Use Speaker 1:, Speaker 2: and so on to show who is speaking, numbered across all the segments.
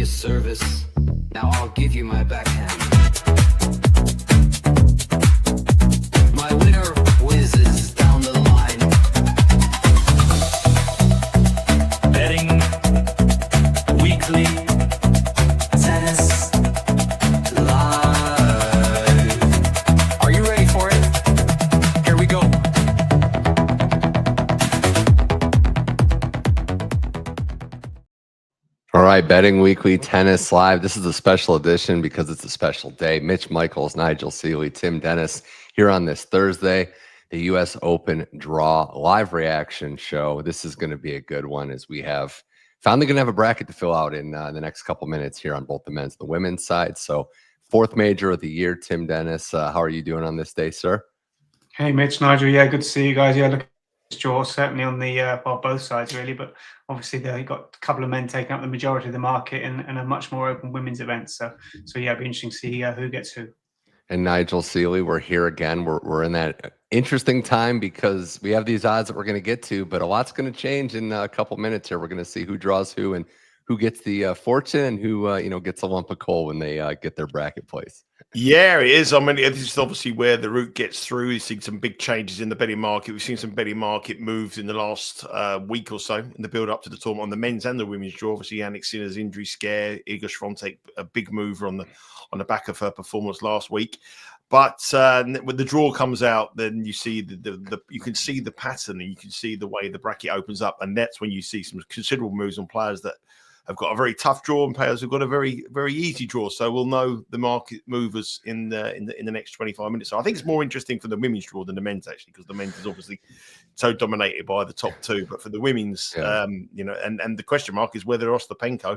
Speaker 1: service. Now I'll give you my backhand. My winner whizzes down the line. Betting weekly tennis live. Are you ready for it? Here we go.
Speaker 2: All right, Betting Weekly Tennis Live. This is a special edition because it's a special day. Mitch Michals, Nigel Seeley, Tim Dennis here on this Thursday, the U.S. Open Draw live reaction show. This is going to be a good one as we have finally going to have a bracket to fill out in the next couple minutes here on both the men's and the women's side. So fourth major of the year, Tim Dennis. How are you doing on this day, sir?
Speaker 3: Hey, Mitch, Nigel. Yeah, good to see you guys. Yeah, look, draw certainly on the well, both sides really, but obviously they got a couple of men taking up the majority of the market and a much more open women's event. So yeah, it'll be interesting to see who gets who.
Speaker 2: And Nigel Seeley, we're here again. We're in that interesting time because we have these odds that we're going to get to, but a lot's going to change in a couple minutes here. We're going to see who draws who and who gets the fortune and who gets a lump of coal when they get their bracket place.
Speaker 4: Yeah, it is. I mean, this is obviously where the route gets through. We've seen some big changes in the betting market. We've seen some betting market moves in the last week or so in the build up to the tournament on the men's and the women's draw. Obviously, Yannick Sinner's injury scare, Iga Swiatek, a big mover on the back of her performance last week. But when the draw comes out, then you see you can see the pattern and you can see the way the bracket opens up, and that's when you see some considerable moves on players that have got a very tough draw and players who've got a very, very easy draw. So we'll know the market movers in the next 25 minutes. So I think it's more interesting for the women's draw than the men's, actually, because the men's is obviously so dominated by the top two. But for the women's, and the question mark is whether Ostapenko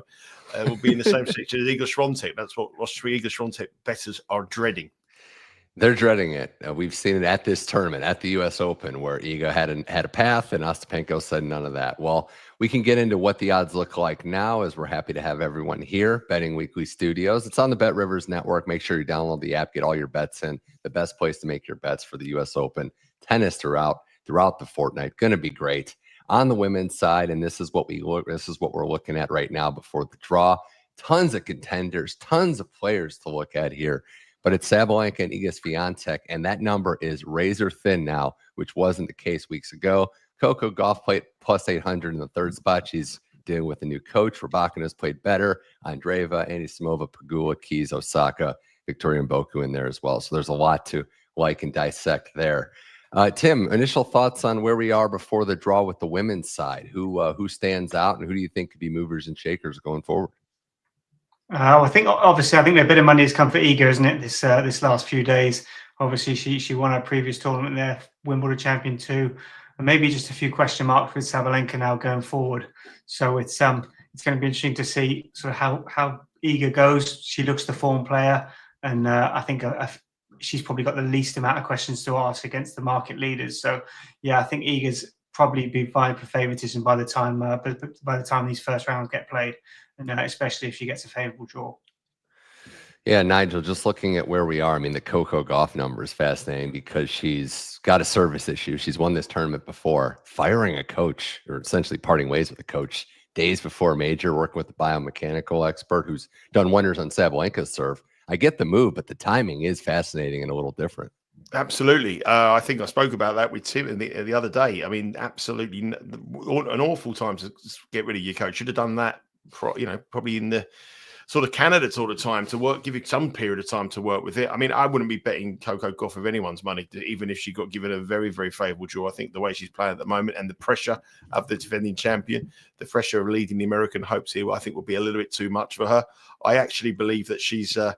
Speaker 4: will be in the same section as Iga Swiatek. That's what Iga Swiatek bettors are dreading.
Speaker 2: They're dreading it. We've seen it at this tournament, at the U.S. Open, where Iga had a path and Ostapenko said none of that. Well, we can get into what the odds look like now as we're happy to have everyone here, Betting Weekly Studios. It's on the Bet Rivers Network. Make sure you download the app, get all your bets in. The best place to make your bets for the U.S. Open. Tennis throughout the fortnight. Going to be great. On the women's side, and this is what we're looking at right now before the draw. Tons of contenders, tons of players to look at here. But it's Sabalenka and Iga Swiatek, and that number is razor thin now, which wasn't the case weeks ago. Coco Gauff played plus 800 in the third spot. She's dealing with a new coach. Rybakina's played better. Andreeva, Anisimova, Pegula, Keys, Osaka, Victoria Mboku in there as well. So there's a lot to like and dissect there. Tim, initial thoughts on where we are before the draw with the women's side? Who stands out, and who do you think could be movers and shakers going forward?
Speaker 3: I think a bit of money has come for Iga, isn't it? This last few days. Obviously, she won her previous tournament there, Wimbledon champion too, and maybe just a few question marks with Sabalenka now going forward. So it's going to be interesting to see sort of how Iga goes. She looks the form player, and I think she's probably got the least amount of questions to ask against the market leaders. So yeah, I think Iga's probably be vying for favoritism by the time these first rounds get played. Especially if she gets a favorable draw.
Speaker 2: Yeah, Nigel, just looking at where we are, I mean, the Coco Gauff number is fascinating because she's got a service issue. She's won this tournament before, firing a coach or essentially parting ways with a coach days before a major, working with a biomechanical expert who's done wonders on Sabalenka's serve. I get the move, but the timing is fascinating and a little different.
Speaker 4: Absolutely. I think I spoke about that with Tim the other day. I mean, absolutely an awful time to get rid of your coach. Should have done that, probably in the sort of candidate sort of time to work, give it some period of time to work with it. I mean, I wouldn't be betting Coco Gauff of anyone's money, even if she got given a very, very favourable draw. I think the way she's playing at the moment and the pressure of the defending champion, the pressure of leading the American hopes here, I think will be a little bit too much for her. I actually believe that she's a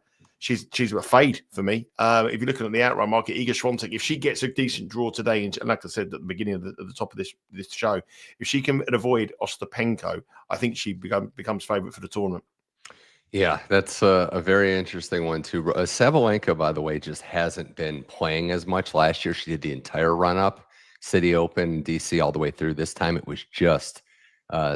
Speaker 4: fade for me. If you're looking at the outright market, Iga Swiatek, if she gets a decent draw today, and like I said at the beginning of the top of this show, if she can avoid Ostapenko, I think she becomes favourite for the tournament.
Speaker 2: Yeah, that's a very interesting one too. Sabalenka, by the way, just hasn't been playing as much. Last year, she did the entire run-up, City Open, DC, all the way through. This time, it was just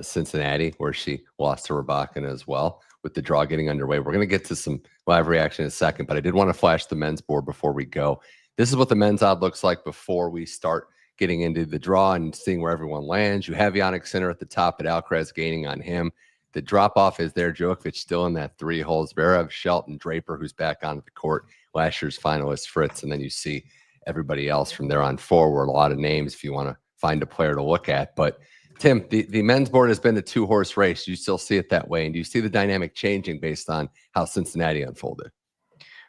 Speaker 2: Cincinnati, where she lost to Rybakina as well, with the draw getting underway. We're going to get to some live reaction in a second, but I did want to flash the men's board before we go. This is what the men's odd looks like before we start getting into the draw and seeing where everyone lands. You have Yannick Sinner at the top, but Alcaraz gaining on him. the drop off is there. Djokovic still in that 3 holes. Zverev, Shelton, Draper, who's back onto the court. Last year's finalist Fritz, and then you see everybody else from there on forward. A lot of names if you want to find a player to look at. But Tim, the men's board has been a 2-horse race. Do you still see it that way? And do you see the dynamic changing based on how Cincinnati unfolded?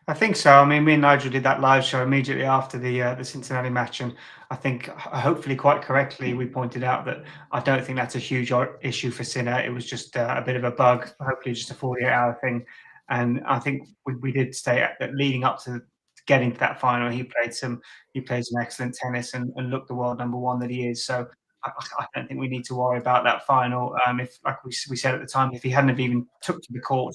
Speaker 3: I think so. I mean, me and Nigel did that live show immediately after the Cincinnati match, and I think hopefully quite correctly we pointed out that I don't think that's a huge issue for Sinner. It was just a bit of a bug, hopefully just a 48-hour thing. And I think we did state that leading up to getting to that final, he played some excellent tennis and looked the world #1 that he is. So I don't think we need to worry about that final. If, like we said at the time, if he hadn't have even took to the court,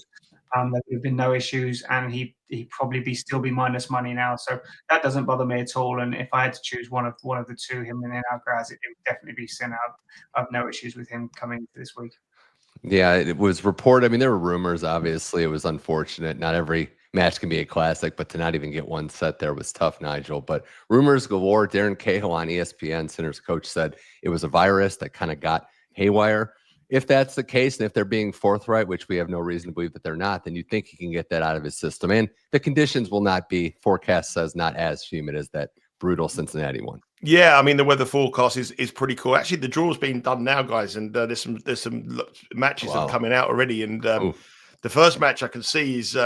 Speaker 3: there would have been no issues, and he'd probably still be minus money now. So that doesn't bother me at all. And if I had to choose one of the two, him and then Alcaraz, it would definitely be Sinner. I have no issues with him coming into this week.
Speaker 2: Yeah, it was reported. I mean, there were rumors. Obviously, it was unfortunate. Not every match can be a classic, but to not even get one set there was tough, Nigel. But rumors galore. Darren Cahill on ESPN, Sinner's coach, said it was a virus that kind of got haywire. If that's the case, and if they're being forthright, which we have no reason to believe that they're not, then you think he can get that out of his system. And the conditions will not be, forecast says, not as humid as that brutal Cincinnati one.
Speaker 4: Yeah, I mean, the weather forecast is pretty cool. Actually, the draw's being done now, guys, and there's some matches that are coming out already. And the first match I can see is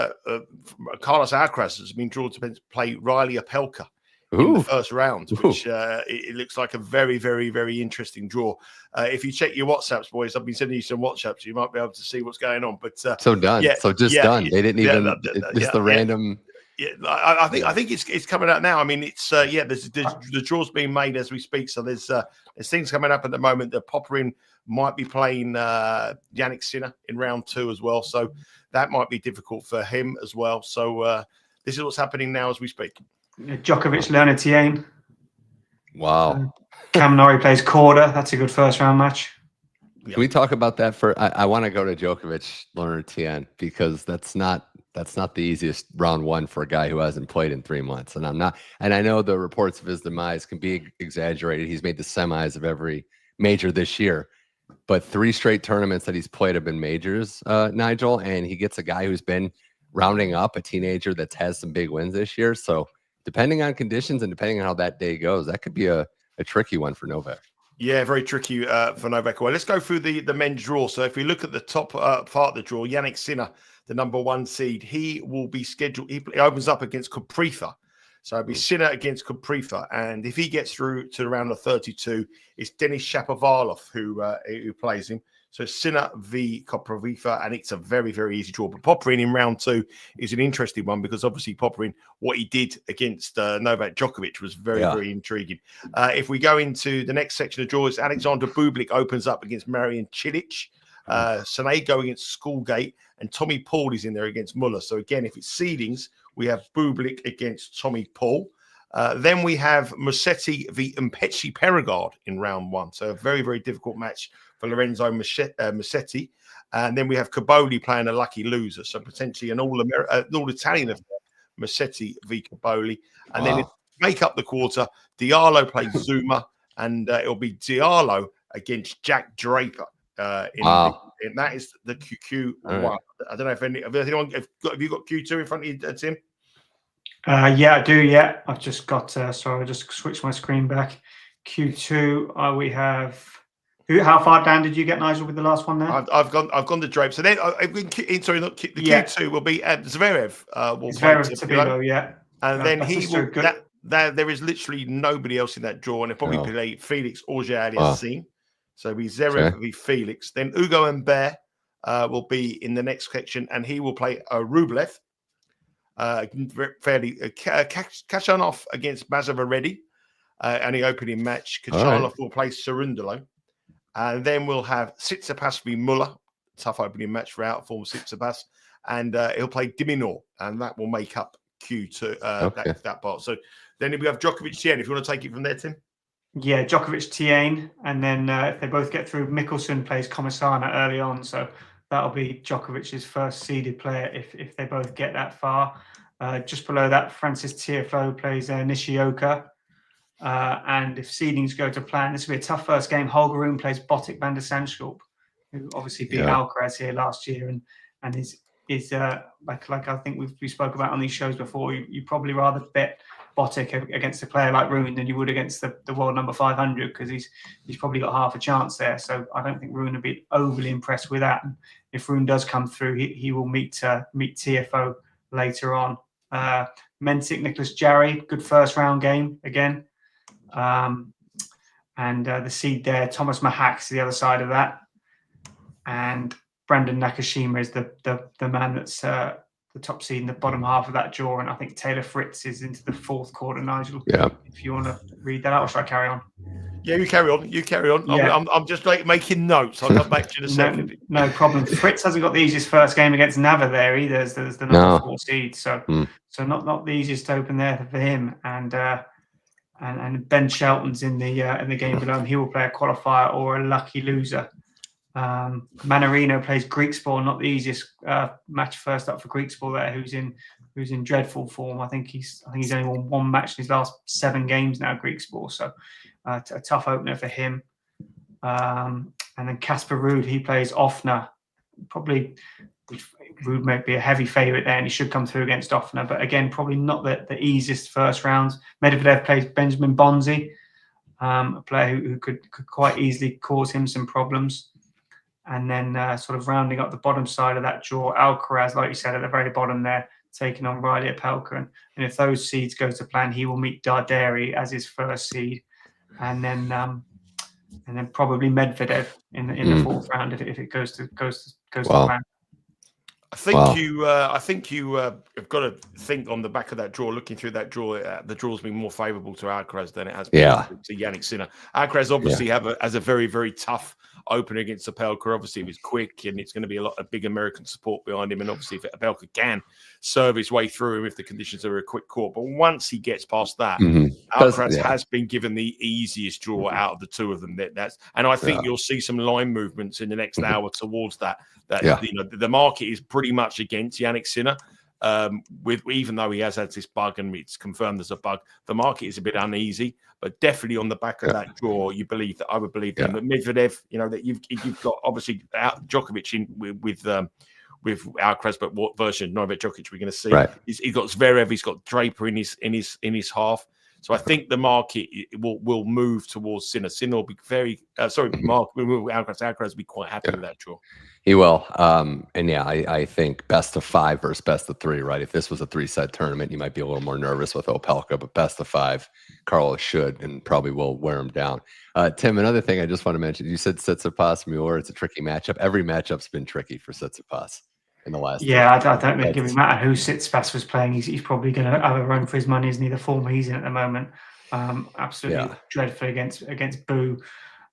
Speaker 4: Carlos Alcaraz has been drawn to play Reilly Opelka in the first round, which it looks like a very, very, very interesting draw. If you check your WhatsApps, boys, I've been sending you some WhatsApps. You might be able to see what's going on. But
Speaker 2: so done, done. They didn't even just the random.
Speaker 4: Yeah, I think it's coming out now. I mean, it's there's the draw's being made as we speak. So there's things coming up at the moment. The Popperin might be playing Jannik Sinner in round 2 as well. So that might be difficult for him as well. So this is what's happening now as we speak.
Speaker 3: Djokovic, Lerner, Tien.
Speaker 2: Wow.
Speaker 3: Cam Norrie plays Korda. That's a good first round match.
Speaker 2: Can we talk about that for? I want to go to Djokovic, Lerner, Tien, because that's not the easiest round 1 for a guy who hasn't played in 3 months. And I know the reports of his demise can be exaggerated. He's made the semis of every major this year, but 3 straight tournaments that he's played have been majors, Nigel, and he gets a guy who's been rounding up, a teenager that's has some big wins this year. So depending on conditions and depending on how that day goes, that could be a tricky one for Novak.
Speaker 4: Yeah, very tricky for Novak. Well, let's go through the men's draw. So if we look at the top part of the draw, Jannik Sinner, the #1 seed, he will be scheduled. He opens up against Kaprizov. So it'll be Sinner against Kaprizov. And if he gets through to the round of 32, it's Denis Shapovalov who plays him. So Sinner v Kaprizov, and it's a very, very easy draw. But Popperin in round 2 is an interesting one because obviously Popperin, what he did against Novak Djokovic was very, very intriguing. If we go into the next section of draws, Alexander Bublik opens up against Marian Cilic. Sonego against Schoolgate, and Tommy Paul is in there against Muller. So again, if it's seedings, we have Bublik against Tommy Paul. Then we have Musetti v Mpetsi Perigard in round 1. So a very, very difficult match for Lorenzo Musetti. And then we have Caboli playing a lucky loser. So potentially an all-Italian affair, Musetti v Caboli. And then to make up the quarter, Diallo plays Zuma, and it'll be Diallo against Jack Draper. And that is the Q1. Right. I don't know if have you got Q2 in front of you, Tim?
Speaker 3: Yeah, I do. Yeah, I've just got. Sorry, I just switched my screen back. Q2. We have. How far down did you get, Nigel, with the last one there?
Speaker 4: I've gone to Draper. So then, sorry, not the Q2 will be Zverev.
Speaker 3: Zverev Tabilo, yeah.
Speaker 4: And then he will. There is literally nobody else in that draw, and he'll probably play Felix Auger-Aliassime. So it'll be Zverev v Felix. Then Ugo Humbert will be in the next section, and he will play Rublev. Kachanov against Bazavaredi, and the opening match. Kachanov will play Cerundolo. And then we'll have Tsitsipas v Muller, tough opening match for out form Tsitsipas, and he'll play Diminor, and that will make up Q2 that part. So then we have Djokovic Tien. If you want to take it from there, Tim.
Speaker 3: Yeah, Djokovic Tien, and then if they both get through, Mickelson plays Comisana early on, so that'll be Djokovic's first seeded player if they both get that far. Just below that, Francis Tiafoe plays Nishioka. And if seedings go to plan, this will be a tough first game. Holger Rune plays Botic van der Sandschulp. who obviously beat
Speaker 2: Yeah.
Speaker 3: Alcaraz here last year, and is like I think we spoke about on these shows before. You probably rather bet Botic against a player like Rune than you would against the world number 500, because he's probably got half a chance there. So I don't think Rune will be overly impressed with that. And if Rune does come through, he will meet TFO later on. Mensik, Nicholas Jarry, good first round game again. And the seed there, Thomas Mahak's the other side of that. And Brandon Nakashima is the man that's the top seed in the bottom half of that draw. And I think Taylor Fritz is into the fourth quarter, Nigel.
Speaker 2: Yeah.
Speaker 3: If you want to read that out, or should I carry on?
Speaker 4: Yeah, you carry on. You carry on.
Speaker 3: Yeah.
Speaker 4: I'm just like making notes. I'll come back to you in a second.
Speaker 3: No problem. Fritz hasn't got the easiest first game against Nava there either. There's the number 4 seed. So not the easiest open there for him. And Ben Shelton's in the game below him. He will play a qualifier or a lucky loser. Manarino plays Greeksport, not the easiest match first up for Greeksport there, who's in dreadful form. I think he's only won one match in his last 7 games now, Greeksport. So a tough opener for him. And then Casper Ruud, he plays Offner. Probably Ruud might be a heavy favourite there, and he should come through against Offner. But again, probably not the easiest first round. Medvedev plays Benjamin Bonzi, a player who could quite easily cause him some problems. And then sort of rounding up the bottom side of that draw, Alcaraz, like you said, at the very bottom there, taking on Reilly Opelka. And if those seeds go to plan, he will meet Darderi as his first seed. And then probably Medvedev in the fourth round if it goes to plan.
Speaker 4: I think you have got to think on the back of that draw, looking through that draw, the draw's been more favourable to Alcaraz than it has been to Yannick Sinner. Alcaraz obviously has a very, very tough opener against Opelka. Obviously, he's quick, and it's going to be a lot of big American support behind him. And obviously, if Opelka can serve his way through him if the conditions are a quick court. But once he gets past that, Alcaraz has been given the easiest draw out of the two of them. And I think you'll see some line movements in the next hour towards that. The market is pretty much against Yannick Sinner. Even though he has had this bug and it's confirmed there's a bug, the market is a bit uneasy. But definitely on the back of that draw, I would believe that Medvedev, that you've got obviously Djokovic in with Alcaraz, but what version of Novak Djokovic we're going to see? Right. He's got Zverev, he's got Draper in his half. So I think the market will move towards Sinner. Sinner will be very Mark will move Alcaraz will be quite happy with that draw.
Speaker 2: He will. I think best of 5 versus best of 3, right? If this was a 3-set tournament, you might be a little more nervous with Opelka, but best of 5, Carlos should and probably will wear him down. Tim, another thing I just want to mention, you said Tsitsipas Muir. It's a tricky matchup. Every matchup's been tricky for Tsitsipas in the last.
Speaker 3: I don't think it matter who Tsitsipas was playing. He's probably going to have a run for his money, isn't he? The form he's in at the moment, absolutely dreadful against Boo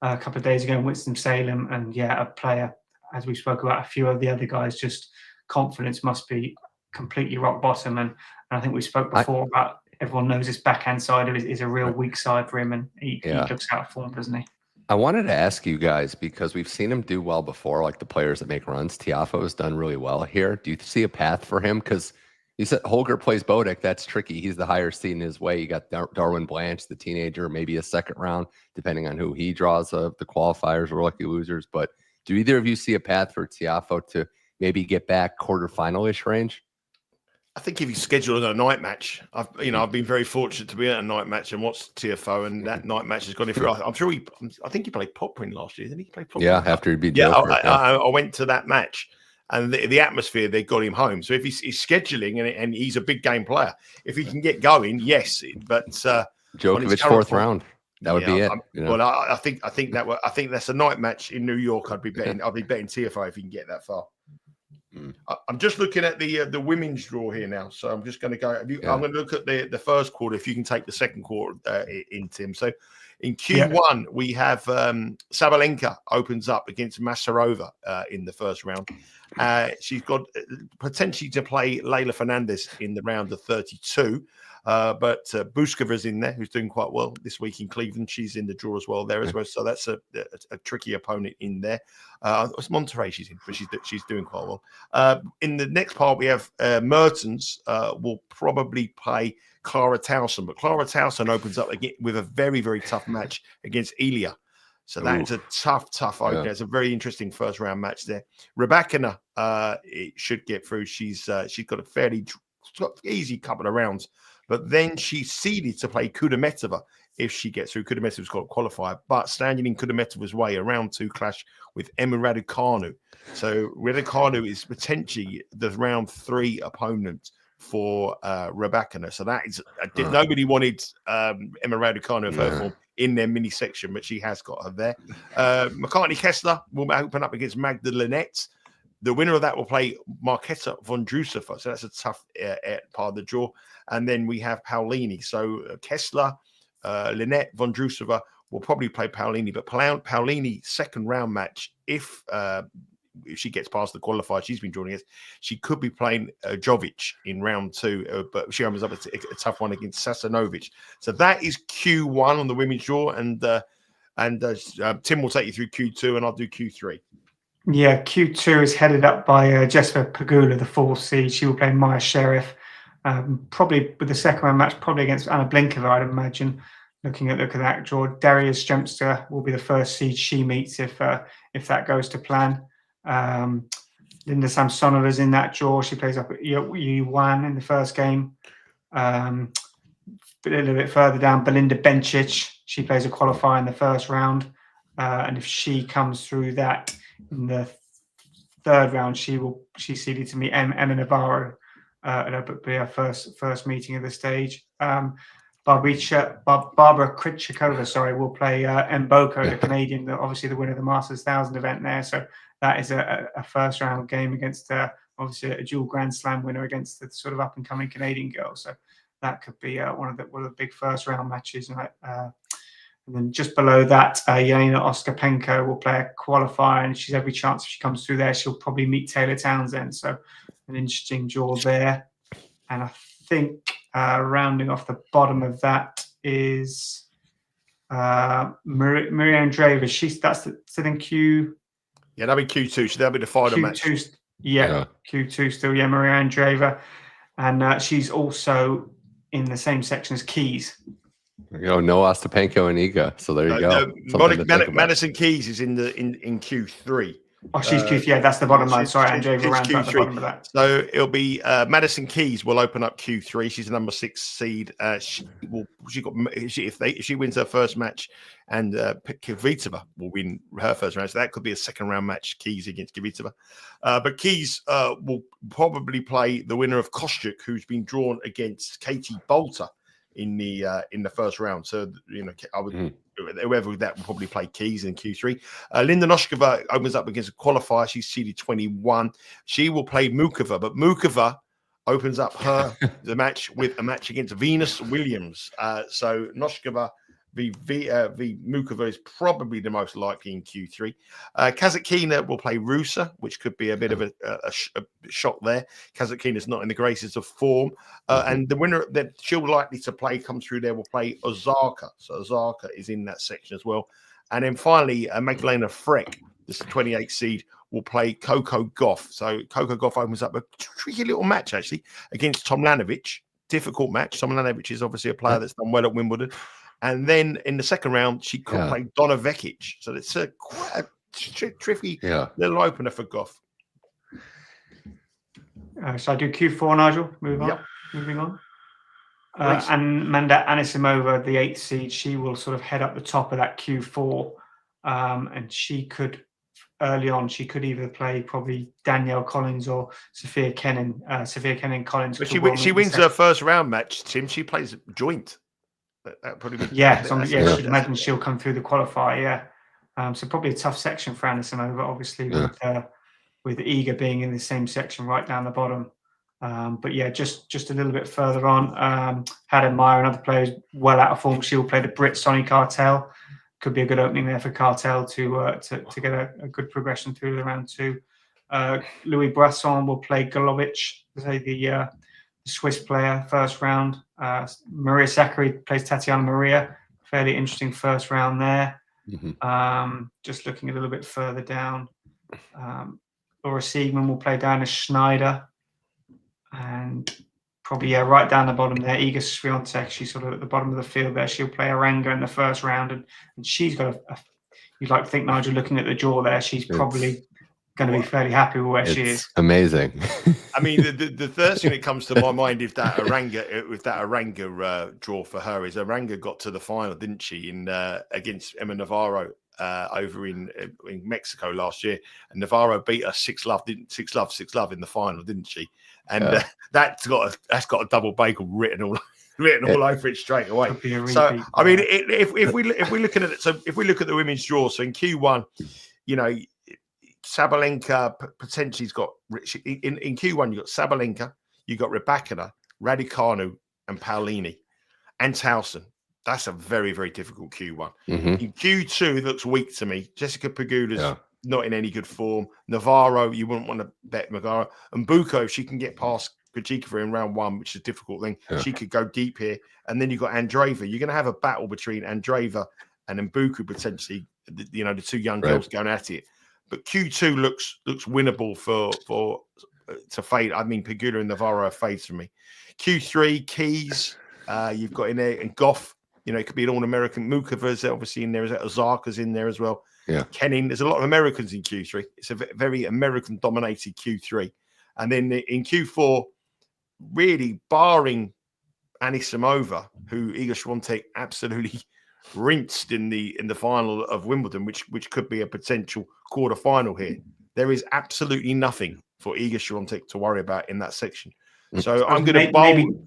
Speaker 3: a couple of days ago in Winston-Salem, and a player, as we spoke about a few of the other guys, just confidence must be completely rock bottom. And I think we spoke before about everyone knows his backhand side of it is a real weak side for him, and he looks out of form, doesn't he?
Speaker 2: I wanted to ask you guys, because we've seen him do well before, like the players that make runs. Tiafoe has done really well here. Do you see a path for him? Because you said Holger plays Bodek. That's tricky. He's the higher seed in his way. You got Darwin Blanche, the teenager, maybe a second round, depending on who he draws of the qualifiers or lucky losers. But do either of you see a path for Tiafoe to maybe get back quarterfinal-ish range?
Speaker 4: I think if you schedule a night match, I've been very fortunate to be at a night match and watch TFO, and that night match has gone in through. I think he played Poprin last year, didn't he? Play Poprin?
Speaker 2: Yeah, after he beat Joker.
Speaker 4: I went to that match, and the atmosphere, they got him home. So if he's scheduling and he's a big game player, if he can get going, yes. But
Speaker 2: Djokovic fourth round. That would be it.
Speaker 4: Well, I think that's a night match in New York. I'd be betting TFO if he can get that far. I'm just looking at the women's draw here now, so I'm just going to go. I'm going to look at the first quarter. If you can take the second quarter in, Tim. So in Q1 we have Sabalenka opens up against Masarova in the first round. She's got potentially to play Leylah Fernandez in the round of 32. But Buskova's in there, who's doing quite well this week in Cleveland. She's in the draw as well there as well. So that's a tricky opponent in there. It's Monterrey she's in, but she's doing quite well. In the next part, we have Mertens will probably play Clara Towson. But Clara Towson opens up again with a very, very tough match against Ilia. So that's a tough opener.
Speaker 2: Yeah.
Speaker 4: It's a very interesting first round match there. Rebecca, it should get through. She's got a fairly easy couple of rounds, but then she's seeded to play Kudermetova if she gets through. Kudermetova's got to qualify, but standing in Kudermetova's way, a round 2 clash with Emma Raducanu. So Raducanu is potentially the round 3 opponent for Rebecca. So that is nobody wanted Emma Raducanu of her form in their mini section, but she has got her there. McCartney Kessler will open up against Magda Linette. The winner of that will play Marketa Vondrousova. So that's a tough part of the draw. And then we have Paolini. So Kessler, Linette, Vondrousova will probably play Paolini. But Paolini, second round match, if she gets past the qualifier she's been drawing against, she could be playing Djokovic in round 2. But she opens up a tough one against Sasanovic. So that is Q1 on the women's draw. And Tim will take you through Q2 and I'll do Q3.
Speaker 3: Yeah, Q2 is headed up by Jessica Pegula, the 4th seed. She will play Maya Sheriff, probably with the second round match, probably against Anna Blinkova, I'd imagine. Looking at that draw, Daria Stremska will be the first seed she meets if that goes to plan. Linda Samsonova's in that draw. She plays up at Yuan in the first game. A little bit further down, Belinda Bencic. She plays a qualifier in the first round, and if she comes through that in the third round, she's seeded to meet Emma Navarro. It'll be her first meeting of the stage. Barbara Krejcikova, will play Mboko, the Canadian, obviously the winner of the Masters 1000 event there. So that is a first round game against obviously a dual Grand Slam winner against the sort of up and coming Canadian girl. So that could be one of the big first round matches. And then just below that, Jelena Ostapenko will play a qualifier, and she's every chance if she comes through there, she'll probably meet Taylor Townsend. So an interesting draw there. And I think rounding off the bottom of that is Maria Andreeva. That's still in Q.
Speaker 4: Yeah, that'll be Q2. So that'll be the final match.
Speaker 3: Q2 still. Yeah, Maria Andreeva. And she's also in the same section as Keys.
Speaker 2: No Ostapenko and Iga. So there you go.
Speaker 4: Madison Keys is in Q3.
Speaker 3: Oh, she's Q3. Yeah, that's the bottom line. Sorry, Andreeva rounds out the bottom of that.
Speaker 4: So it'll be Madison Keys will open up Q3. She's the number 6 seed. If she wins her first match, and Kvitova will win her first round. So that could be a second round match, Keys against Kvitova. But Keys will probably play the winner of Kostyuk, who's been drawn against Katie Bolter in the first round. So I would whoever that will probably play Keys in Q3. Linda Noskova opens up against a qualifier. She's seeded 21. She will play Mukova, but Mukova opens up the match with a match against Venus Williams. So Noskova v Mukova is probably the most likely in Q3. Kazatkina will play Rusa, which could be a bit of a shock there. Kazatkina is not in the graces of form. And the winner that she'll likely to play comes through there will play Osaka. So Osaka is in that section as well. And then finally, Magdalena Freck, this 28th seed, will play Coco Gauff. So Coco Gauff opens up a tricky little match, actually, against Tomljanovic. Difficult match. Tomljanovic is obviously a player that's done well at Wimbledon. And then in the second round, she could play Donna Vekic. So it's quite a tricky little opener for Goff.
Speaker 3: So I do Q4, Nigel. Moving on. And Amanda Anisimova, the 8th seed, she will sort of head up the top of that Q4. And she could, early on, either play probably Danielle Collins or Sophia Kenin. Sophia Kenin Collins.
Speaker 4: But she wins her first round match, Tim. She plays joint. That probably
Speaker 3: she'd imagine she'll come through the qualifier. So probably a tough section for Anisimova, obviously, with Iga being in the same section right down the bottom. But yeah, just a little bit further on, Haddon Meyer, another player well out of form. She'll play the Brit Sonny Cartel. Could be a good opening there for Cartel to get a good progression through the round 2. Louis Brasson will play Golovic, the Swiss player, first round. Maria Sakkari plays Tatiana Maria. Fairly interesting first round there. Just looking a little bit further down. Laura Siegman will play Diana Schneider. And probably, right down the bottom there, Iga Swiatek. She's sort of at the bottom of the field there. She'll play Aranga in the first round. And she's got you'd like to think, Nigel, looking at the draw there, she's probably going to be fairly happy with where she is.
Speaker 2: It's amazing.
Speaker 4: I mean, the first thing that comes to my mind if that Aranga draw for her is Aranga got to the final, didn't she, in against Emma Navarro over in Mexico last year, and Navarro beat her 6-love in the final, didn't she? And that's got a double bagel written all over it straight away. So I mean, if we look at it, so if we look at the women's draw, so in Q1, you know, Sabalenka potentially's got in Q1. You got Sabalenka, you got Rybakina, Raducanu, and Paolini, and Towson. That's a very, very difficult Q1. In Q2, it looks weak to me. Jessica Pegula's not in any good form. Navarro, you wouldn't want to bet Navarro. And Buko, if she can get past Krejcikova in round 1, which is a difficult thing, she could go deep here. And then you've got Andreeva. You're going to have a battle between Andreeva and Mbuku potentially. You know, the two young girls going at it. But Q2 looks winnable to fade. I mean, Pegula and Navarro fades for me. Q3, Keys, you've got in there, and Goff. You know, it could be an all-American. Mukava's obviously in there. Osaka's in there as well. Yeah. Kenning. There's a lot of Americans in Q3. It's a very American-dominated Q3. And then in Q4, really barring Anisimova, who Iga Swiatek absolutely rinsed in the final of Wimbledon, which could be a potential quarterfinal here. There is absolutely nothing for Iga Swiatek to worry about in that section. So I'm going to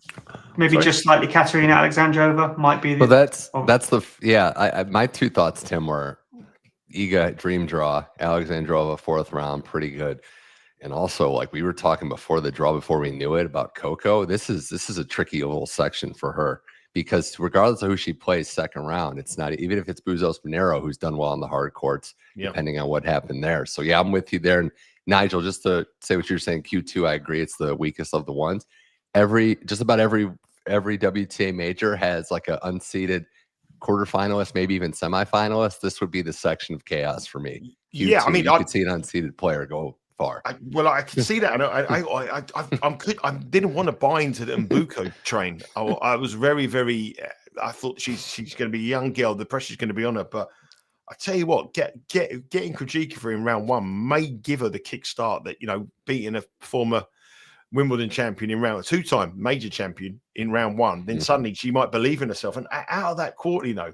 Speaker 3: maybe just slightly Katerina Alexandrova might be.
Speaker 2: Well, that's my two thoughts, Tim, were Iga dream draw, Alexandrova 4th round, pretty good. And also, like we were talking before the draw, before we knew it, about Coco, this is a tricky little section for her, because regardless of who she plays second round, it's not, even if it's Buzos Monero, who's done well on the hard courts, depending on what happened there. So yeah, I'm with you there. And Nigel, just to say what you're saying, Q2, I agree, it's the weakest of the ones. Just about every WTA major has like an unseeded quarterfinalist, maybe even semifinalist. This would be the section of chaos for me. Q2, I mean, you could see an unseeded player go far.
Speaker 4: I can see that. I didn't want to buy into the Mbuko train. I was very, very. I thought she's going to be a young girl. The pressure's going to be on her. But I tell you what, getting Krejcikova in round 1 may give her the kickstart that, you know, beating a former Wimbledon champion in round 2-time major champion in round 1. Then suddenly she might believe in herself. And out of that quarter, you know,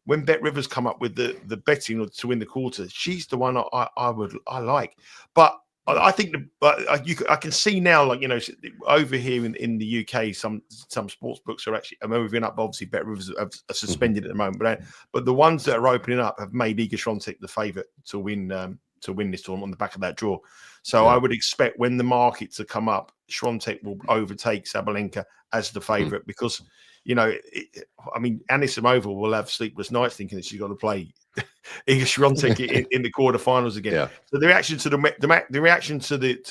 Speaker 4: when Bet Rivers come up with the betting to win the quarter, she's the one I like. But I think I can see now, like, you know, over here in the UK, some sports books are actually moving up. Obviously, Bet Rivers are suspended at the moment, but the ones that are opening up have made Iga Swiatek the favourite to win this tournament on the back of that draw. So I would expect when the markets come up, Swiatek will overtake Sabalenka as the favourite because, you know, I mean, Anisimova will have sleepless nights thinking that she's got to play Iga Swiatek in the quarterfinals again. Yeah. So the reaction to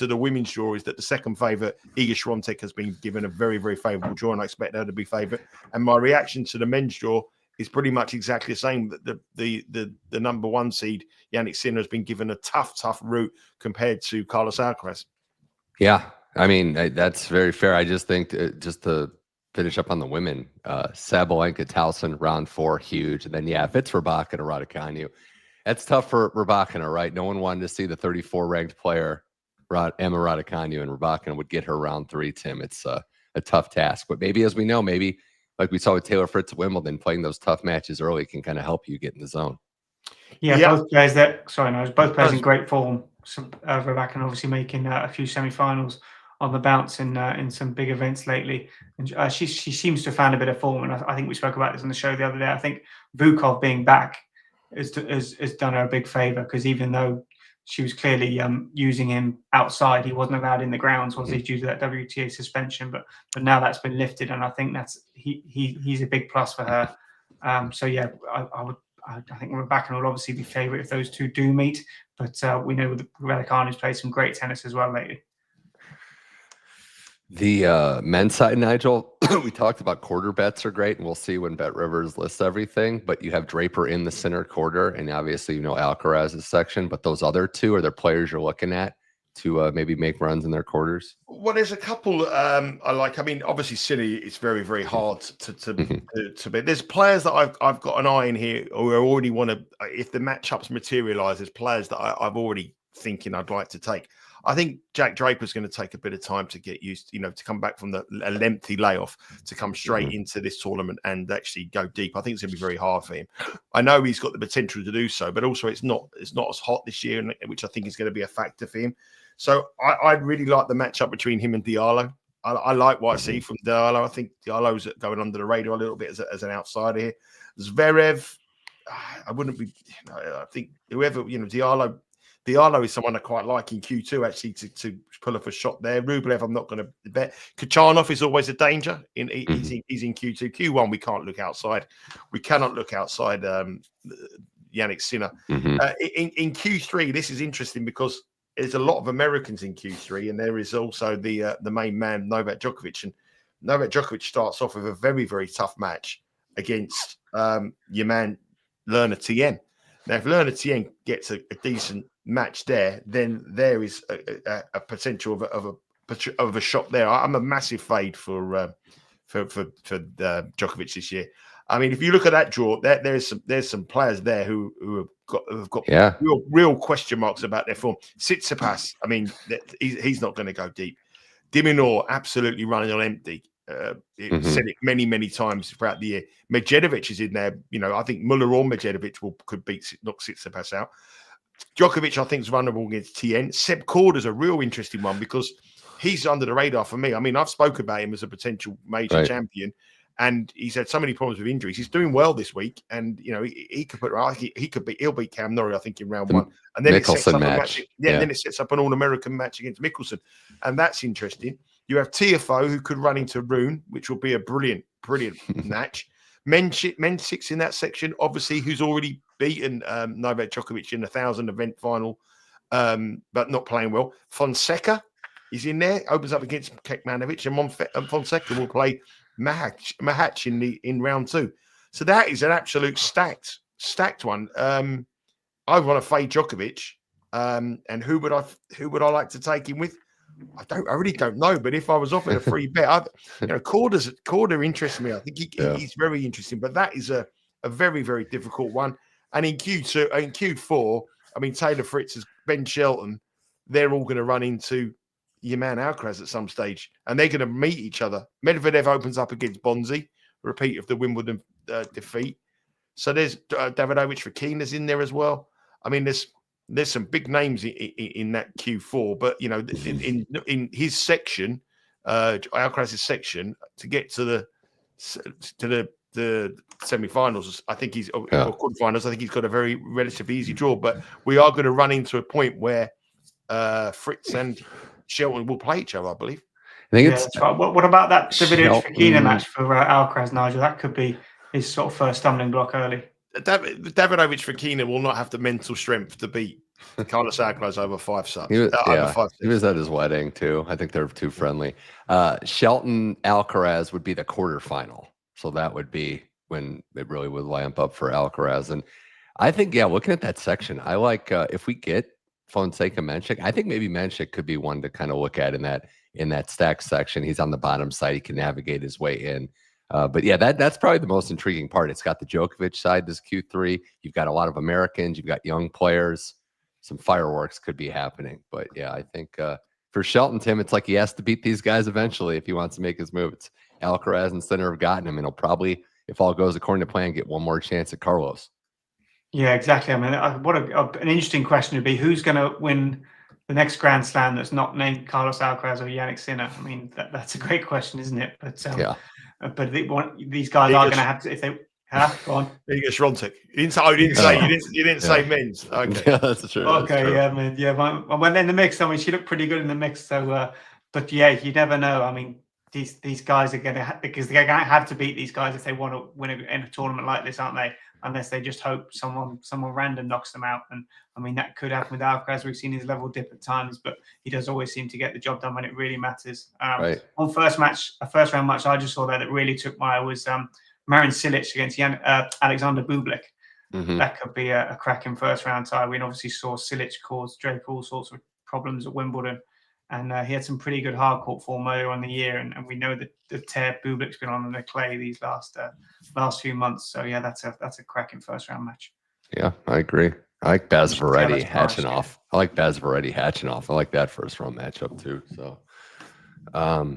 Speaker 4: the women's draw is that the second favourite, Iga Swiatek, has been given a very, very favourable draw, and I expect her to be favourite. And my reaction to the men's draw is pretty much exactly the same. That the number 1 seed, Yannick Sinner, has been given a tough route compared to Carlos Alcaraz.
Speaker 2: Yeah, I mean, that's very fair. I just think just to finish up on the women, Sabalenka, Towson, round 4, huge. And then, if it's Rybakina, Raducanu, that's tough for Rybakina, right? No one wanted to see the 34 ranked player, Emma Raducanu, and Rybakina would get her round 3, Tim. It's a tough task. But maybe, as we know, maybe like we saw with Taylor Fritz at Wimbledon, playing those tough matches early can kind of help you get in the zone.
Speaker 3: Both players both players in great form. Rybakina obviously making a few semi-finals on the bounce in some big events lately, and she seems to have found a bit of form. And I think we spoke about this on the show the other day. I think Vukov being back has done her a big favour, because even though she was clearly using him outside, he wasn't allowed in the grounds, was he, due to that WTA suspension? But now that's been lifted, and I think he's a big plus for her. I think Rybakina will obviously be favourite if those two do meet. But we know Raducanu's played some great tennis as well lately.
Speaker 2: The men's side, Nigel, we talked about quarter bets are great, and we'll see when Bet Rivers lists everything. But you have Draper in the center quarter, and obviously, you know, Alcaraz's section. But those other two are the players you're looking at to maybe make runs in their quarters?
Speaker 4: Well, there's a couple I like. I mean, obviously, Silly is very, very hard to beat. There's players that I've got an eye in here, or I already want to. If the matchups materialise, there's players that I've already thinking I'd like to take. I think Jack Draper's going to take a bit of time to get used, to come back from a lengthy layoff to come straight into this tournament and actually go deep. I think it's going to be very hard for him. I know he's got the potential to do so, but also it's not as hot this year, which I think is going to be a factor for him. So I really like the matchup between him and Diallo. I like what I see from Diallo. I think Diallo's going under the radar a little bit as an outsider here. Zverev, I wouldn't be. I think whoever Diallo is someone I quite like in Q2 actually to pull off a shot there. Rublev, I'm not going to bet. Kachanov is always a danger. He's in Q2. Q1, we can't look outside. We cannot look outside Yannick Sinner. In Q3, this is interesting because there's a lot of Americans in Q3, and there is also the main man, Novak Djokovic. And Novak Djokovic starts off with a very, very tough match against your man, Lerner Tien. Now, if Lerner Tien gets a decent match there, then there is a potential of a shot there. I'm a massive fade for Djokovic this year. I mean, if you look at that draw, there's some players there who have got real question marks about their form. Tsitsipas, I mean, he's not going to go deep. Diminor absolutely running on empty. Said it many times throughout the year. Medvedev is in there. I think Muller or Medvedev could knock Tsitsipas out. Djokovic, I think, is vulnerable against Tien. Seb Korda's a real interesting one because he's under the radar for me. I mean, I've spoken about him as a potential major champion, and he's had so many problems with injuries. He's doing well this week, and he could put he'll beat Cam Norrie, I think, in round one, and then it sets up match. Then it sets up an All-American match against Mickelson, and that's interesting. You have Tiafoe, who could run into Rune, which will be a brilliant match. Mensik in that section, obviously, who's already beaten Novak Djokovic in the 1,000 event final, but not playing well. Fonseca is in there, opens up against Kekmanovic, and Fonseca will play Mahach in round two. So that is an absolute stacked one. I want to fade Djokovic, and who would I like to take him with? I really don't know, but if I was offered a free bet, Korda interests me. I think he's very interesting, but that is a very, very difficult one. And in Q4, I mean, Taylor Fritz, Ben Shelton, they're all going to run into your man Alcaraz at some stage, and they're going to meet each other. Medvedev opens up against Bonzi, repeat of the Wimbledon defeat. So there's Davidovich Fokina's in there as well. I mean, there's some big names in that Q4, but in his section, Alcaraz's section, to get to the semi-finals, I think or quarterfinals, I think he's got a very relatively easy draw. But we are going to run into a point where Fritz and Shelton will play each other, I believe.
Speaker 2: I think
Speaker 3: that's right. What about that Davidovich-Fokina match for Alcaraz, Nigel? That could be his sort of first stumbling block early.
Speaker 4: Davidovich-Fokina will not have the mental strength to beat Carlos Alcaraz over 5 sets.
Speaker 2: He was at his wedding too. I think they're too friendly. Shelton Alcaraz would be the quarterfinal, so that would be when it really would lamp up for Alcaraz. And I think, looking at that section, I like if we get Fonseca Mensik, I think maybe Mensik could be one to kind of look at in that stack section. He's on the bottom side; he can navigate his way in. But that's probably the most intriguing part. It's got the Djokovic side, this Q3. You've got a lot of Americans. You've got young players. Some fireworks could be happening. But I think for Shelton, Tim, it's like he has to beat these guys eventually if he wants to make his move. It's Alcaraz and Sinner have gotten him, and he'll probably, if all goes according to plan, get one more chance at Carlos.
Speaker 3: Yeah, exactly. I mean, what an interesting question would be: who's going to win the next Grand Slam that's not named Carlos Alcaraz or Yannick Sinner? I mean, that's a great question, isn't it? But But these guys are going to have to, if they go on.
Speaker 4: Iga Świątek. You didn't say men's. Okay,
Speaker 2: yeah, that's true.
Speaker 3: Okay,
Speaker 2: that's true.
Speaker 3: when in the mix, I mean, she looked pretty good in the mix. So, but you never know. I mean, these guys are going to because they're going to have to beat these guys if they want to win in a tournament like this, aren't they? Unless they just hope someone random knocks them out. And I mean, that could happen with Alcaraz. We've seen his level dip at times, but he does always seem to get the job done when it really matters.
Speaker 2: Right.
Speaker 3: On first round match, I just saw that really took my eye was Marin Cilic against Alexander Bublik. That could be a cracking first round tie. We obviously saw Cilic cause Draper all sorts of problems at Wimbledon. And he had some pretty good hard court form earlier on the year, and we know that the tear Bublik's been on the clay these last few months. So yeah, that's a cracking first round match.
Speaker 2: Yeah, I agree. I like Baz
Speaker 3: Yeah,
Speaker 2: Varetti
Speaker 3: that's
Speaker 2: hatching
Speaker 3: nice,
Speaker 2: off. I like Baz Varetti hatching off. I like that first round matchup too. So,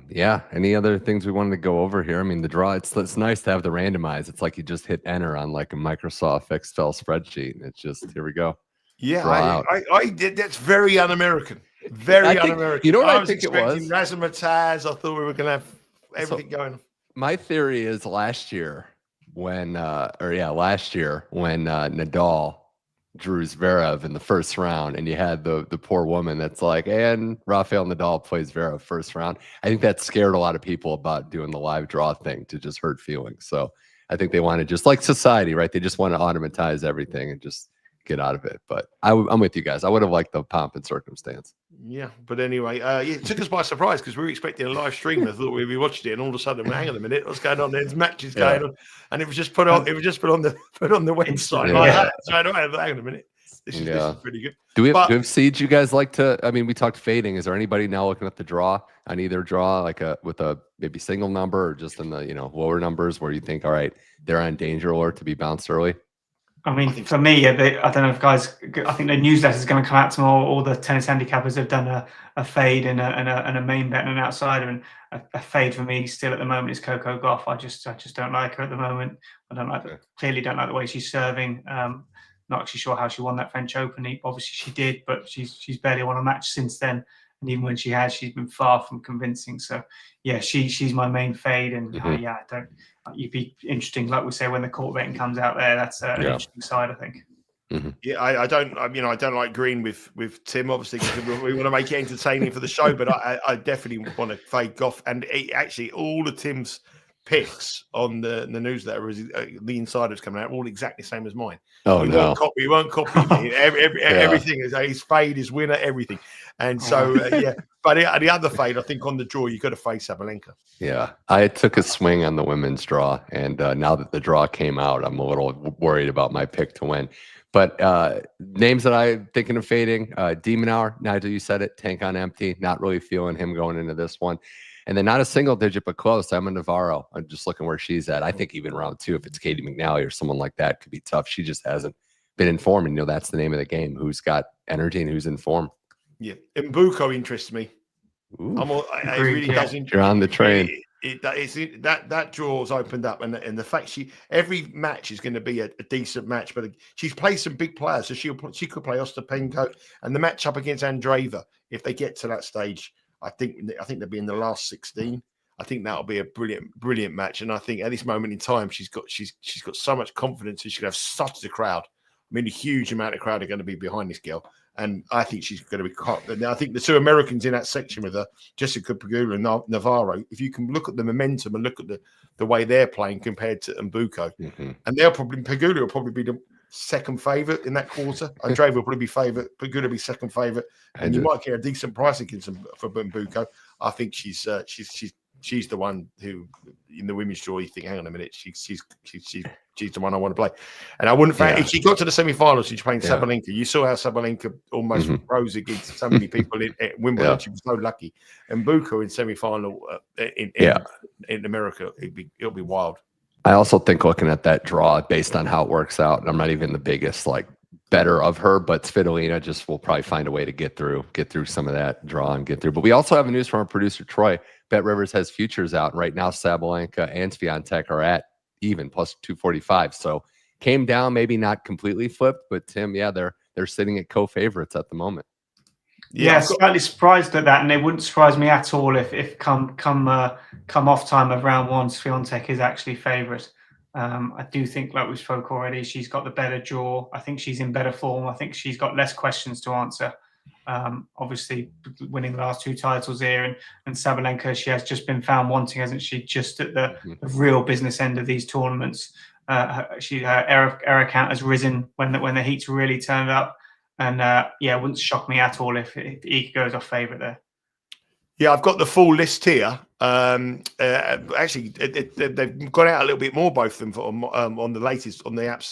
Speaker 2: yeah. Any other things we wanted to go over here? I mean, the draw. It's nice to have the randomize. It's like you just hit enter on like a Microsoft Excel spreadsheet, and it's just here we go.
Speaker 4: Yeah, I did. That's very un-American. Very un-American.
Speaker 2: You know what I
Speaker 4: was
Speaker 2: think it
Speaker 4: expecting
Speaker 2: was?
Speaker 4: Razzmatazz. I thought we were going to have everything going on.
Speaker 2: My theory is last year when Nadal drew Zverev in the first round, and you had the poor woman that's like, and Rafael Nadal plays Zverev first round. I think that scared a lot of people about doing the live draw thing to just hurt feelings. So I think they want to just like society, right? They just want to automatize everything and just get out of it. But I'm with you guys. I would have liked the pomp and circumstance.
Speaker 4: Yeah, but anyway, it took us by surprise because we were expecting a live stream. I thought we'd be watching it, and all of a sudden, hang on a minute, what's going on? There's matches going on, and it was just put on. It was just put on the website.
Speaker 2: Yeah.
Speaker 4: Like that. So I don't have. Hang on a minute, this is pretty good.
Speaker 2: Do we have seeds you guys like to? I mean, we talked fading. Is there anybody now looking at the draw on either draw, like with a maybe single number or just in the lower numbers where you think, all right, they're on danger alert to be bounced early?
Speaker 3: I mean, for me, I don't know if guys. I think the newsletter is going to come out tomorrow. All the tennis handicappers have done a fade and a main bet and an outsider. And a fade for me still at the moment is Coco Gauff. I just don't like her at the moment. I don't like clearly don't like the way she's serving. Not actually sure how she won that French Open. Obviously she did, but she's barely won a match since then. And even when she has, she's been far from convincing. So yeah, she's my main fade. And I don't. You'd be interesting, like we say, when the court betting comes out there. That's an interesting side, I think.
Speaker 2: Mm-hmm.
Speaker 4: Yeah, I don't like green with Tim, obviously, because we want to make it entertaining for the show. But I definitely want to fade Gauff. And actually, all of Tim's picks on the newsletter, the insiders coming out, all exactly the same as mine.
Speaker 2: Oh,
Speaker 4: we won't copy me. Everything is his fade, his winner, everything. And so but the other fade, I think on the draw, you got to fade Sabalenka.
Speaker 2: Yeah, I took a swing on the women's draw, and now that the draw came out, I'm a little worried about my pick to win. But names that I'm thinking of fading: Demonauer, Nigel, you said it. Tank on empty. Not really feeling him going into this one. And then not a single digit, but close. Emma Navarro. I'm just looking where she's at. I think even round 2, if it's Katie McNally or someone like that, could be tough. She just hasn't been in form. And that's the name of the game. Who's got energy and who's in form. Yeah.
Speaker 4: Mbuko interests me. It really does interest.
Speaker 2: You're on the train.
Speaker 4: That draw's opened up, and the fact every match is going to be a decent match, but she's played some big players, so she could play Ostapenko, and the match up against Andreeva, if they get to that stage, I think they'll be in the last 16. I think that'll be a brilliant match, and I think at this moment in time, she's got so much confidence, and she's going to have such a crowd. I mean, a huge amount of crowd are going to be behind this girl. And I think she's going to be caught. And I think the two Americans in that section with her, Jessica Pegula and Navarro, if you can look at the momentum and look at the way they're playing compared to Mbuko, and Pegula will probably be the second favourite in that quarter. Andreeva will probably be favourite, Pegula will be second favourite, and you might get a decent price against them for Mbuko. I think she's the one who in the women's draw you think, hang on a minute, she's the one I want to play. And I wouldn't if she got to the semi-finals, she's playing Sabalenka. You saw how Sabalenka almost rose against so many people in Wimbledon. She was so lucky. And Mbuko in semi-final in America, it'll be wild.
Speaker 2: I also think looking at that draw based on how it works out, and I'm not even the biggest better of her, but Svitolina just will probably find a way to get through some of that draw and get through. But we also have news from our producer Troy. Bet Rivers has futures out right now. Sabalenka and Swiatek are at even plus 245. So came down, maybe not completely flipped, but Tim, they're sitting at co-favorites at the moment.
Speaker 3: Yeah, slightly surprised at that, and it wouldn't surprise me at all if come off time of round 1, Swiatek is actually favourite. I do think, like we spoke already, she's got the better draw. I think she's in better form. I think she's got less questions to answer. Obviously, winning the last 2 titles here, and Sabalenka, she has just been found wanting, hasn't she? Just at the real business end of these tournaments, her error count has risen when the heat's really turned up, and it wouldn't shock me at all if Iga goes off favourite there.
Speaker 4: Yeah, I've got the full list here. Actually, they've gone out a little bit more, both of them, on the latest on the app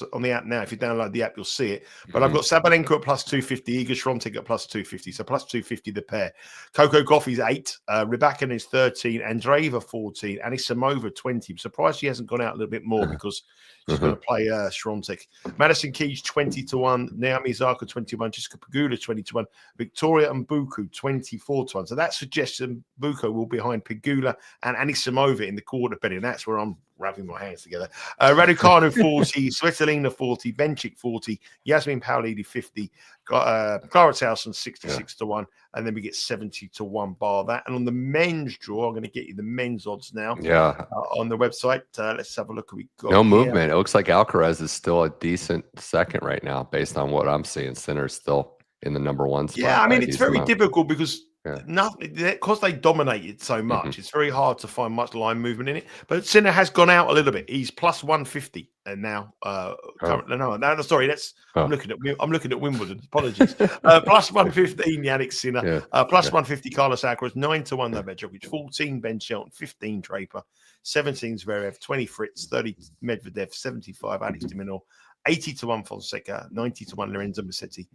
Speaker 4: now. If you download the app, you'll see it. But I've got Sabalenka at plus 250, Iga Swiatek at plus 250, so plus 250 the pair. Coco Gauff's 8, Rybakina is 13, Andreeva 14, Anisimova 20. I'm surprised she hasn't gone out a little bit more because she's going to play Swiatek. Madison Keys 20-1, Naomi Osaka 21, Jessica Pegula 20-1, Victoria Mbuku 24-1. So that suggests Mbuku will be behind Pegula and Anisimova in the quarter betting. That's where I'm rubbing my hands together. Raducanu 40, Svitolina 40, Bencic 40, Yasmin Paolini 50, Clara Towson 66-1, and then we get 70-1 bar that. And on the men's draw, I'm going to get you the men's odds now.
Speaker 2: Yeah,
Speaker 4: on the website. Let's have a look. We got
Speaker 2: no movement. It looks like Alcaraz is still a decent second right now, based on what I'm seeing. Sinner's still in the number 1 spot.
Speaker 4: Yeah, I mean, it's very difficult because nothing, because they dominated so much. It's very hard to find much line movement in it. But Sinner has gone out a little bit. He's plus 150 and now. No, sorry, that's I'm looking at Wimbledon. Apologies. Plus 115 Yannick Sinner. Plus 150 Carlos Alcaraz. 9-1 Novak Djokovic. 14 Ben Shelton. 15 Draper. 17 Zverev. 20 Fritz. 30 Medvedev. 75 Alex de Minaur. 80-1 Fonseca. 90-1 Lorenzo Musetti.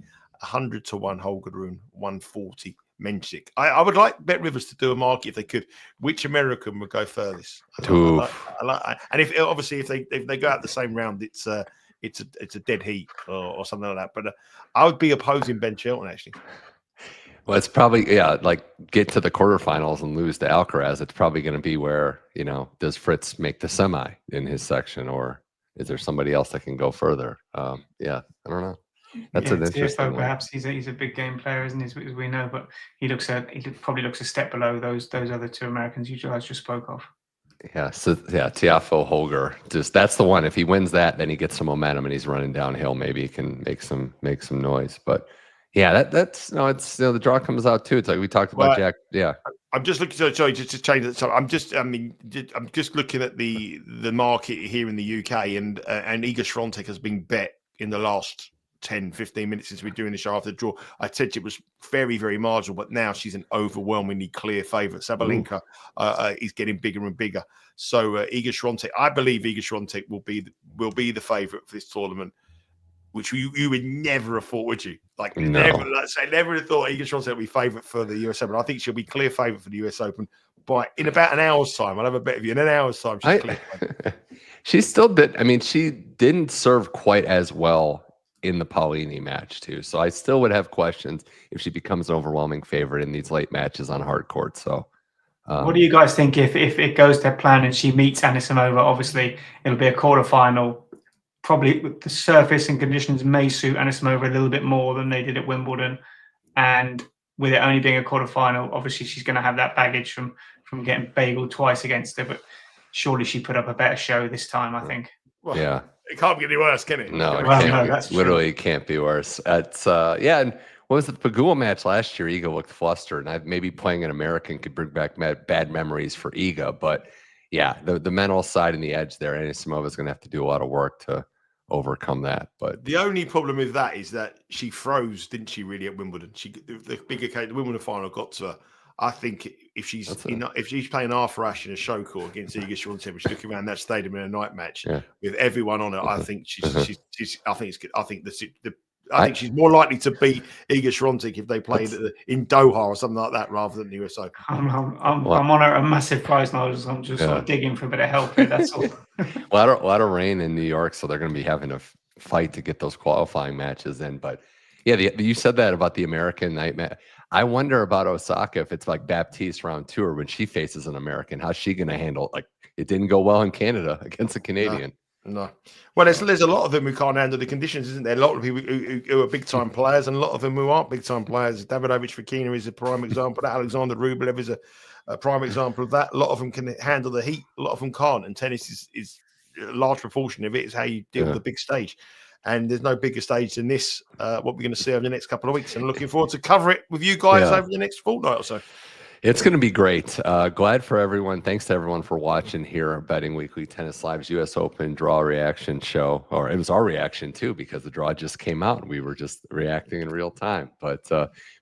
Speaker 4: 100-1 Holger Rune. 140 Menchik. I would like Bet Rivers to do a market if they could. Which American would go furthest? And if they go out the same round, it's a dead heat or something like that. But I would be opposing Ben Shelton actually.
Speaker 2: Well, it's probably like get to the quarterfinals and lose to Alcaraz. It's probably going to be where does Fritz make the semi in his section, or is there somebody else that can go further? I don't know. That's an interesting one.
Speaker 3: Perhaps he's a big game player, isn't he? As we know, but he probably looks a step below those other two Americans you guys just spoke of.
Speaker 2: Yeah. So Tiafoe Holger, that's the one. If he wins that, then he gets some momentum and he's running downhill. Maybe he can make some noise. But that's the draw comes out too. It's like we talked about Jack. Yeah. I'm
Speaker 4: just looking. Sorry, just to change that. So I'm just looking at the market here in the UK, and Iga Swiatek has been bet in the last 10-15 minutes since we're doing the show after the draw. I said it was very, very marginal, but now she's an overwhelmingly clear favourite. Sabalenka is getting bigger and bigger. So Iga Swiatek, I believe Iga Swiatek will be the favourite for this tournament, which you would never have thought, would you? Never have thought Iga Swiatek would be favourite for the US Open. I think she'll be clear favourite for the US Open in about an hour's time. I'll have a bet of you. In an hour's time, she's clear.
Speaker 2: She still did. I mean, she didn't serve quite as well in the Paolini match too. So I still would have questions if she becomes an overwhelming favorite in these late matches on hard court. So
Speaker 3: what do you guys think if it goes to plan and she meets Anisimova? Obviously, it'll be a quarterfinal. Probably the surface and conditions may suit Anisimova a little bit more than they did at Wimbledon. And with it only being a quarterfinal, obviously she's going to have that baggage from getting bageled twice against her. But surely she put up a better show this time, I think.
Speaker 4: Well, yeah. It can't get any worse, can it?
Speaker 2: No, it can't. That's literally can't be worse. It's and what was the Pegula match last year? Iga looked flustered, and maybe playing an American could bring back bad memories for Iga. But yeah, the mental side and the edge there, Anisimova is going to have to do a lot of work to overcome that. But
Speaker 4: the only problem with that is that she froze, didn't she? Really at Wimbledon, the Wimbledon final got to her. I think if she's playing half rash in a show court against Iga Swiatek, which looking around that stadium in a night match with everyone on it, I think I think she's more likely to beat Iga Swiatek if they played in Doha or something like that rather than the US Open.
Speaker 3: I'm on a massive prize now. I'm just sort of digging for a bit of help here. That's all.
Speaker 2: a lot of rain in New York, so they're going to be having to fight to get those qualifying matches in. But yeah, you said that about the American night match. I wonder about Osaka if it's like Baptiste round 2 or when she faces an American, how's she going to handle it? Like it didn't go well in Canada against a Canadian.
Speaker 4: No. Well, there's a lot of them who can't handle the conditions, isn't there? A lot of people who are big time players, and a lot of them who aren't big time players. Davidovich Fokina is a prime example. Alexander Rublev is a prime example of that. A lot of them can handle the heat. A lot of them can't. And tennis is a large proportion of it is how you deal with the big stage. And there's no bigger stage than this, what we're going to see over the next couple of weeks. And looking forward to cover it with you guys over the next fortnight or so.
Speaker 2: It's going to be great. Glad for everyone. Thanks to everyone for watching here at Betting Weekly Tennis Live's US Open draw reaction show. Or it was our reaction too, because the draw just came out and we were just reacting in real time. But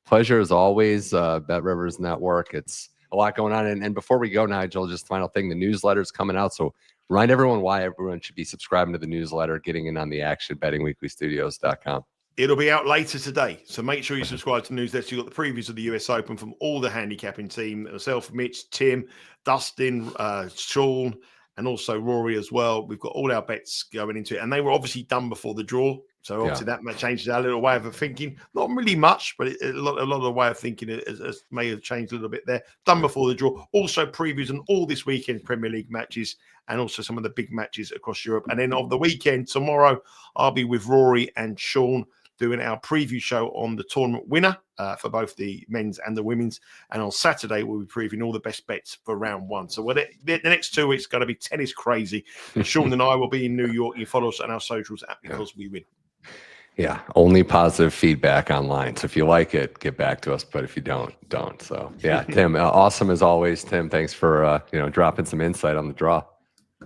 Speaker 2: pleasure as always, Bet Rivers Network. It's a lot going on. And before we go, Nigel, just final thing, the newsletter's coming out. So remind everyone why everyone should be subscribing to the newsletter, getting in on the action, bettingweeklystudios.com.
Speaker 4: It'll be out later today, so make sure you subscribe to the newsletter. You've got the previews of the US Open from all the handicapping team, myself, Mitch, Tim, Dustin, Sean, and also Rory as well. We've got all our bets going into it, and they were obviously done before the draw. So obviously that changes our little way of thinking. Not really much, but a lot of the way of thinking may have changed a little bit there. Done before the draw. Also previews on all this weekend's Premier League matches and also some of the big matches across Europe. And then of the weekend, tomorrow, I'll be with Rory and Sean doing our preview show on the tournament winner for both the men's and the women's. And on Saturday, we'll be previewing all the best bets for round one. So the next 2 weeks going to be tennis crazy. And Sean and I will be in New York. You follow us on our socials at Because We Win.
Speaker 2: Yeah, only positive feedback online. So if you like it, get back to us. But if you don't. So yeah, Tim, awesome as always. Tim, thanks for dropping some insight on the draw.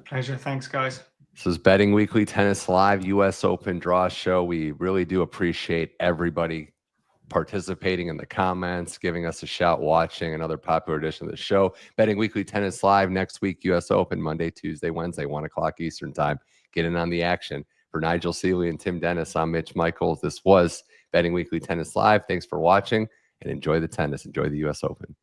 Speaker 3: Pleasure. Thanks, guys.
Speaker 2: This is Betting Weekly Tennis Live US Open Draw Show. We really do appreciate everybody participating in the comments, giving us a shout, watching another popular edition of the show. Betting Weekly Tennis Live next week, US Open, Monday, Tuesday, Wednesday, 1 o'clock Eastern time. Get in on the action. For Nigel Seeley and Tim Dennis, I'm Mitch Michals. This was Betting Weekly Tennis Live. Thanks for watching and enjoy the tennis. Enjoy the US Open.